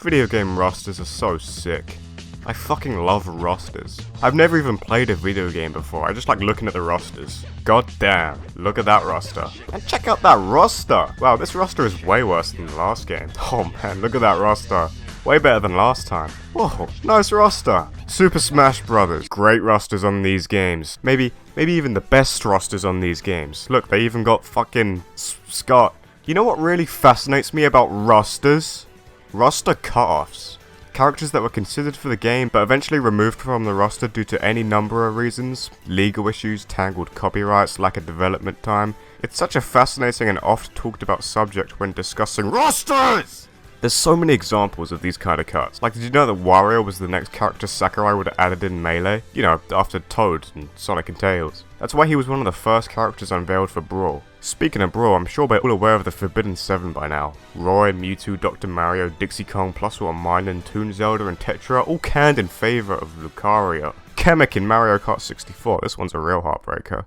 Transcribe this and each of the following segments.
Video game rosters are so sick. I fucking love rosters. I've never even played a video game before, I just like looking at the rosters. God damn, look at that roster. And check out that roster! Wow, this roster is way worse than the last game. Oh man, look at that roster. Way better than last time. Whoa, nice roster. Super Smash Brothers. Great rosters on these games. Maybe even the best rosters on these games. Look, they even got fucking Scott. You know what really fascinates me about rosters? Roster cutoffs. Characters that were considered for the game, but eventually removed from the roster due to any number of reasons. Legal issues, tangled copyrights, lack of development time. It's such a fascinating and oft talked about subject when discussing rosters! There's so many examples of these kind of cuts. Like, did you know that Wario was the next character Sakurai would have added in Melee? You know, after Toad and Sonic and Tails. That's why he was one of the first characters unveiled for Brawl. Speaking of Brawl, I'm sure we're all aware of the Forbidden 7 by now. Roy, Mewtwo, Dr. Mario, Dixie Kong, Plus One Minun, Toon Zelda and Tetra all canned in favour of Lucario. Kamek in Mario Kart 64, this one's a real heartbreaker.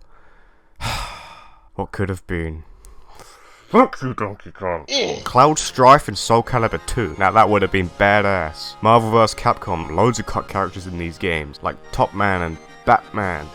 What could have been? Fuck you, Donkey Kong. Cloud Strife in Soul Calibur 2. Now that would have been badass. Marvel vs. Capcom, loads of cut characters in these games, like Top Man and Batman.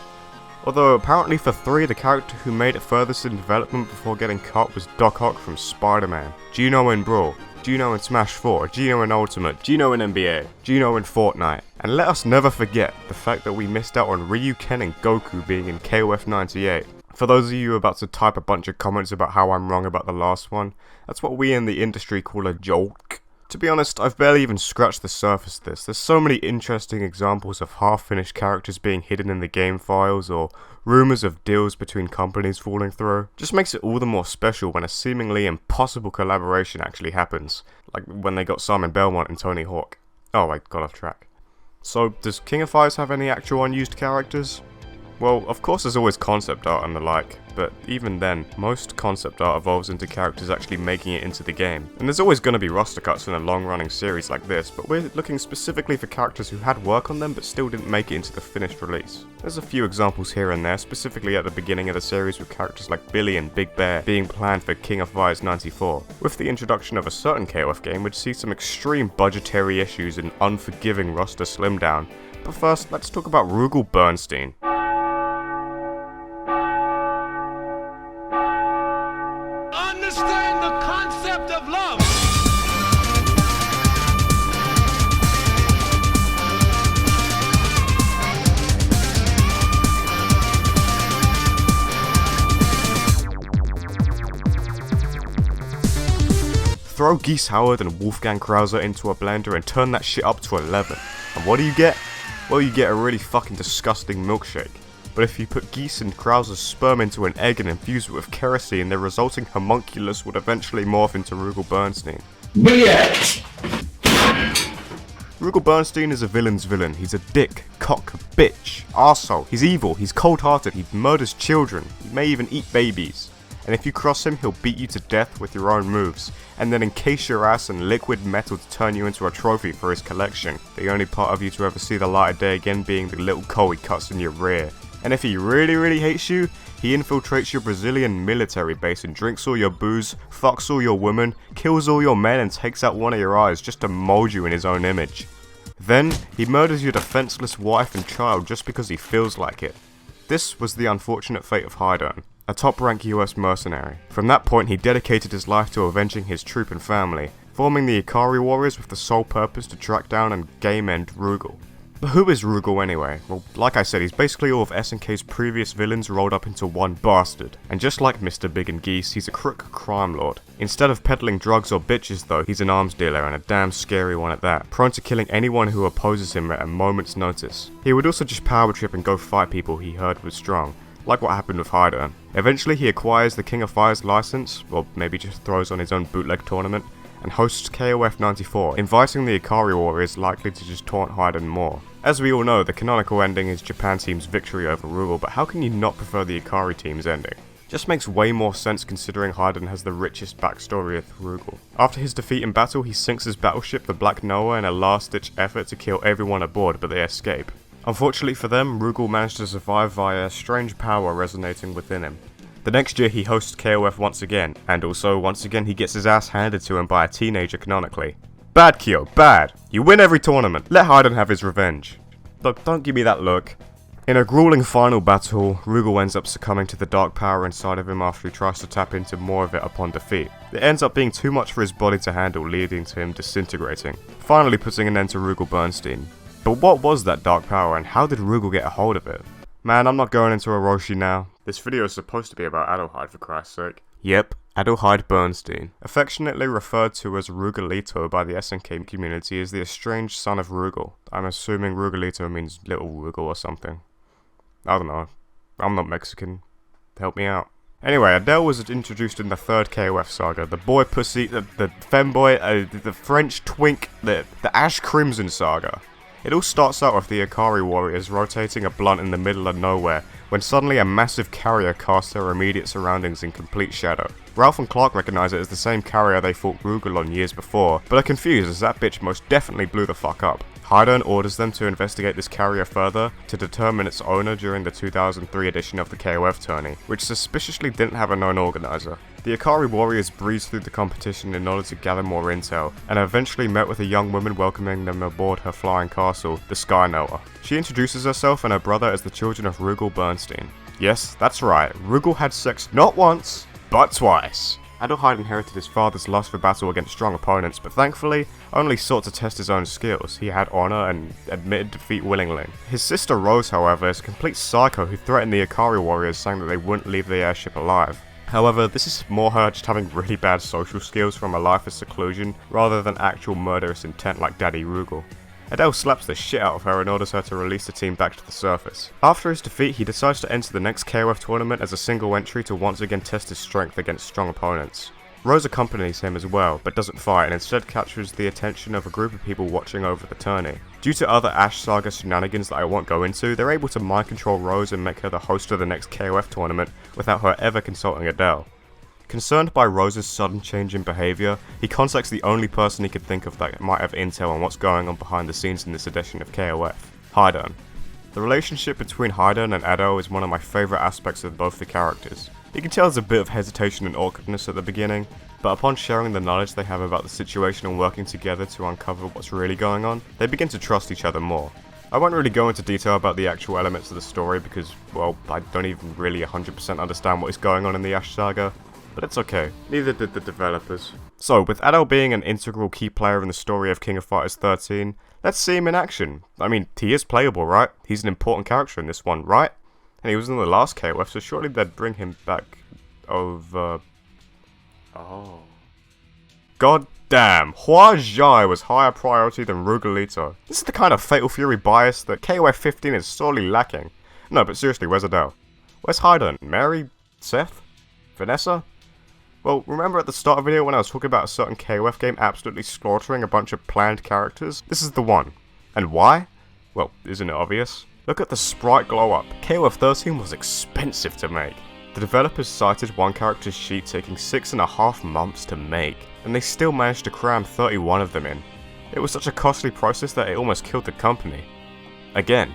Although apparently for 3, the character who made it furthest in development before getting cut was Doc Ock from Spider-Man. Gino in Brawl, Gino in Smash 4, Gino in Ultimate, Gino in NBA, Gino in Fortnite. And let us never forget the fact that we missed out on Ryu, Ken and Goku being in KOF 98. For those of you about to type a bunch of comments about how I'm wrong about the last one, that's what we in the industry call a joke. To be honest, I've barely even scratched the surface of this. There's so many interesting examples of half-finished characters being hidden in the game files, or rumours of deals between companies falling through. Just makes it all the more special when a seemingly impossible collaboration actually happens, like when they got Simon Belmont and Tony Hawk. Oh, I got off track. So, does King of Fighters have any actual unused characters? Well, of course there's always concept art and the like, but even then, most concept art evolves into characters actually making it into the game. And there's always going to be roster cuts in a long-running series like this, but we're looking specifically for characters who had work on them but still didn't make it into the finished release. There's a few examples here and there, specifically at the beginning of the series with characters like Billy and Big Bear being planned for King of Fighters 94. With the introduction of a certain KOF game, we'd see some extreme budgetary issues and unforgiving roster slim down. But first, let's talk about Rugal Bernstein. Understand the concept of love. Throw Geese Howard and Wolfgang Krauser into a blender and turn that shit up to 11. And what do you get? Well, you get a really fucking disgusting milkshake. But if you put Geese and Krauser's sperm into an egg and infuse it with kerosene, the resulting homunculus would eventually morph into Rugal Bernstein. Brilliant! Rugal Bernstein is a villain's villain. He's a dick, cock, bitch, arsehole. He's evil, he's cold-hearted, he murders children, he may even eat babies. And if you cross him, he'll beat you to death with your own moves, and then encase your ass in liquid metal to turn you into a trophy for his collection. The only part of you to ever see the light of day again being the little coal he cuts in your rear. And if he really hates you, he infiltrates your Brazilian military base and drinks all your booze, fucks all your women, kills all your men and takes out one of your eyes just to mold you in his own image. Then, he murders your defenseless wife and child just because he feels like it. This was the unfortunate fate of Hydern, a top-rank US mercenary. From that point, he dedicated his life to avenging his troop and family, forming the Ikari Warriors with the sole purpose to track down and game-end Rugal. But who is Rugal anyway? Well, like I said, he's basically all of SNK's previous villains rolled up into one bastard. And just like Mr. Big and Geese, he's a crook crime lord. Instead of peddling drugs or bitches though, he's an arms dealer and a damn scary one at that, prone to killing anyone who opposes him at a moment's notice. He would also just power trip and go fight people he heard was strong, like what happened with Hydern. Eventually he acquires the King of Fighters license, or maybe just throws on his own bootleg tournament, and hosts KOF 94, inviting the Ikari Warriors likely to just taunt Hydern more. As we all know, the canonical ending is Japan team's victory over Rugal, but how can you not prefer the Ikari team's ending? Just makes way more sense considering Hydern has the richest backstory of Rugal. After his defeat in battle, he sinks his battleship, the Black Noah, in a last-ditch effort to kill everyone aboard, but they escape. Unfortunately for them, Rugal managed to survive via a strange power resonating within him. The next year he hosts KOF once again, and also once again he gets his ass handed to him by a teenager canonically. Bad, Kyo, bad. You win every tournament. Let Hayden have his revenge. Look, don't give me that look. In a grueling final battle, Rugal ends up succumbing to the dark power inside of him after he tries to tap into more of it upon defeat. It ends up being too much for his body to handle, leading to him disintegrating, finally putting an end to Rugal Bernstein. But what was that dark power and how did Rugal get a hold of it? Man, I'm not going into Orochi now. This video is supposed to be about Adelheid, for Christ's sake. Yep, Adelheid Bernstein. Affectionately referred to as Rugalito by the SNK community, is the estranged son of Rugal. I'm assuming Rugalito means little Rugal or something. I don't know. I'm not Mexican. Help me out. Anyway, Adele was introduced in the third KOF saga. The boy pussy, the femboy, the French twink, the Ash Crimson saga. It all starts out with the Ikari warriors rotating a blunt in the middle of nowhere, when suddenly a massive carrier casts their immediate surroundings in complete shadow. Ralph and Clark recognize it as the same carrier they fought Rugal on years before, but are confused as that bitch most definitely blew the fuck up. Hayden orders them to investigate this carrier further to determine its owner during the 2003 edition of the KOF tourney, which suspiciously didn't have a known organizer. The Ikari warriors breezed through the competition in order to gather more intel, and eventually met with a young woman welcoming them aboard her flying castle, the Sky Knower. She introduces herself and her brother as the children of Rugal Bernstein. Yes, that's right, Rugal had sex not once, but twice. Adelheid inherited his father's lust for battle against strong opponents, but thankfully only sought to test his own skills. He had honor and admitted defeat willingly. His sister Rose, however, is a complete psycho who threatened the Ikari warriors, saying that they wouldn't leave the airship alive. However, this is more her just having really bad social skills from a life of seclusion, rather than actual murderous intent like Daddy Rugal. Adele slaps the shit out of her and orders her to release the team back to the surface. After his defeat, he decides to enter the next KOF tournament as a single entry to once again test his strength against strong opponents. Rose accompanies him as well, but doesn't fight and instead captures the attention of a group of people watching over the tourney. Due to other Ash Saga shenanigans that I won't go into, they're able to mind control Rose and make her the host of the next KOF tournament without her ever consulting Adele. Concerned by Rose's sudden change in behaviour, he contacts the only person he could think of that might have intel on what's going on behind the scenes in this edition of KOF, Hayden. The relationship between Hayden and Adele is one of my favourite aspects of both the characters. You can tell there's a bit of hesitation and awkwardness at the beginning, but upon sharing the knowledge they have about the situation and working together to uncover what's really going on, they begin to trust each other more. I won't really go into detail about the actual elements of the story because, well, I don't even really 100% understand what is going on in the Ash Saga, but it's okay. Neither did the developers. So, with Adele being an integral key player in the story of King of Fighters 13, let's see him in action. I mean, he is playable, right? He's an important character in this one, right? And he was in the last KOF, so surely they'd bring him back over... Oh. God damn, Hua Zhai was higher priority than Rugalito. This is the kind of Fatal Fury bias that KOF 15 is sorely lacking. No, but seriously, where's Adele? Where's Hayden? Mary? Seth? Vanessa? Well, remember at the start of the video when I was talking about a certain KOF game absolutely slaughtering a bunch of planned characters? This is the one. And why? Well, isn't it obvious? Look at the sprite glow up. KOF 13 was expensive to make. The developers cited one character's sheet taking 6.5 months to make, and they still managed to cram 31 of them in. It was such a costly process that it almost killed the company. Again,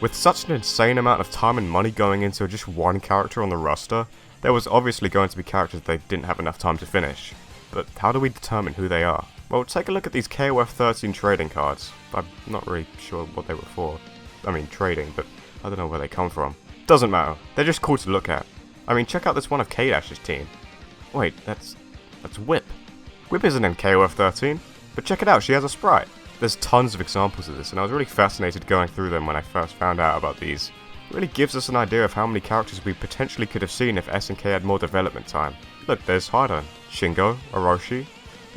with such an insane amount of time and money going into just one character on the roster, there was obviously going to be characters they didn't have enough time to finish. But how do we determine who they are? Well, take a look at these KOF 13 trading cards. I'm not really sure what they were for. I mean, trading, but I don't know where they come from. Doesn't matter. They're just cool to look at. I mean, check out this one of K-Dash's team. Wait, that's Whip. Whip isn't in KOF 13, but check it out, she has a sprite. There's tons of examples of this, and I was really fascinated going through them when I first found out about these. It really gives us an idea of how many characters we potentially could have seen if SNK had more development time. Look, there's Hayden, Shingo, Orochi,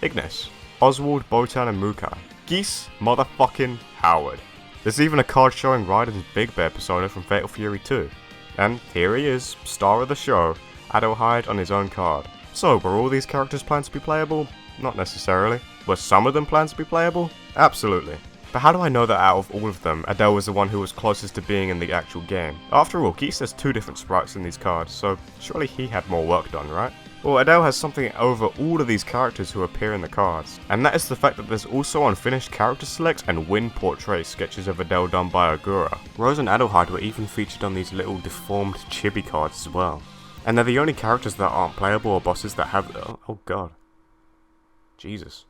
Ignis, Oswald, Botan and Mukai, Geese, motherfucking Howard. There's even a card showing Raiden's Big Bear persona from Fatal Fury 2. And here he is, star of the show, Adelheid on his own card. So, were all these characters planned to be playable? Not necessarily. Were some of them planned to be playable? Absolutely. But how do I know that out of all of them, Adele was the one who was closest to being in the actual game? After all, Geese has 2 different sprites in these cards, so surely he had more work done, right? Well, Adele has something over all of these characters who appear in the cards, and that is the fact that there's also unfinished character selects and win portrait sketches of Adele done by Ogura. Rose and Adelheid were even featured on these little deformed chibi cards as well. And they're the only characters that aren't playable or bosses that have... Oh god. Jesus.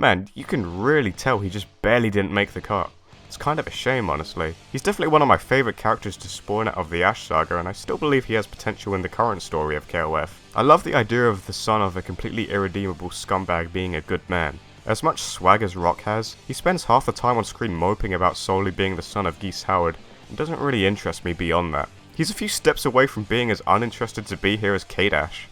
Man, you can really tell he just barely didn't make the cut. It's kind of a shame, honestly. He's definitely one of my favourite characters to spawn out of the Ash Saga, and I still believe he has potential in the current story of KOF. I love the idea of the son of a completely irredeemable scumbag being a good man. As much swag as Rock has, he spends half the time on screen moping about solely being the son of Geese Howard, and doesn't really interest me beyond that. He's a few steps away from being as uninterested to be here as K-Dash.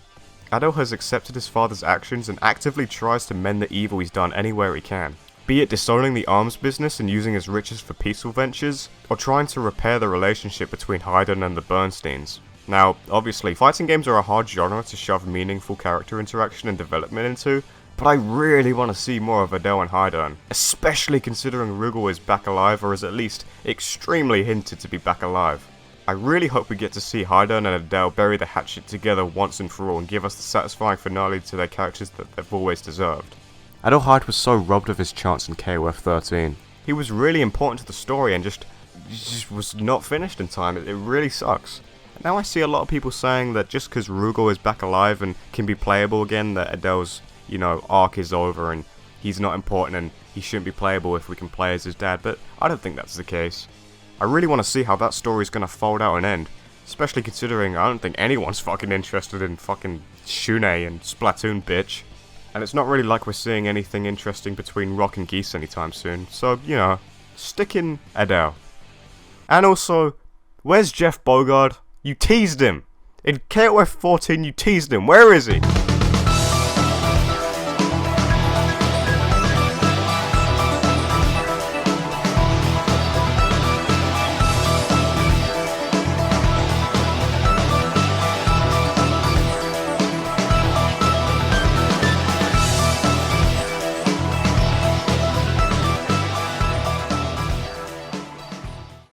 Adel has accepted his father's actions and actively tries to mend the evil he's done anywhere he can. Be it disowning the arms business and using his riches for peaceful ventures, or trying to repair the relationship between Haydn and the Bernsteins. Now, obviously, fighting games are a hard genre to shove meaningful character interaction and development into, but I really want to see more of Adel and Haydn, especially considering Rugal is back alive, or is at least extremely hinted to be back alive. I really hope we get to see Haydn and Adel bury the hatchet together once and for all and give us the satisfying finale to their characters that they've always deserved. Adelheid was so robbed of his chance in KOF XIII. He was really important to the story and just was not finished in time. It really sucks. Now I see a lot of people saying that just because Rugal is back alive and can be playable again, that Adel's, arc is over and he's not important and he shouldn't be playable if we can play as his dad, but I don't think that's the case. I really want to see how that story is going to fold out and end, especially considering I don't think anyone's fucking interested in fucking Shune and Splatoon, bitch. And it's not really like we're seeing anything interesting between Rock and Geese anytime soon, so, stick in Adel. And also, where's Jeff Bogard? You teased him! In KOF XIV you teased him, where is he?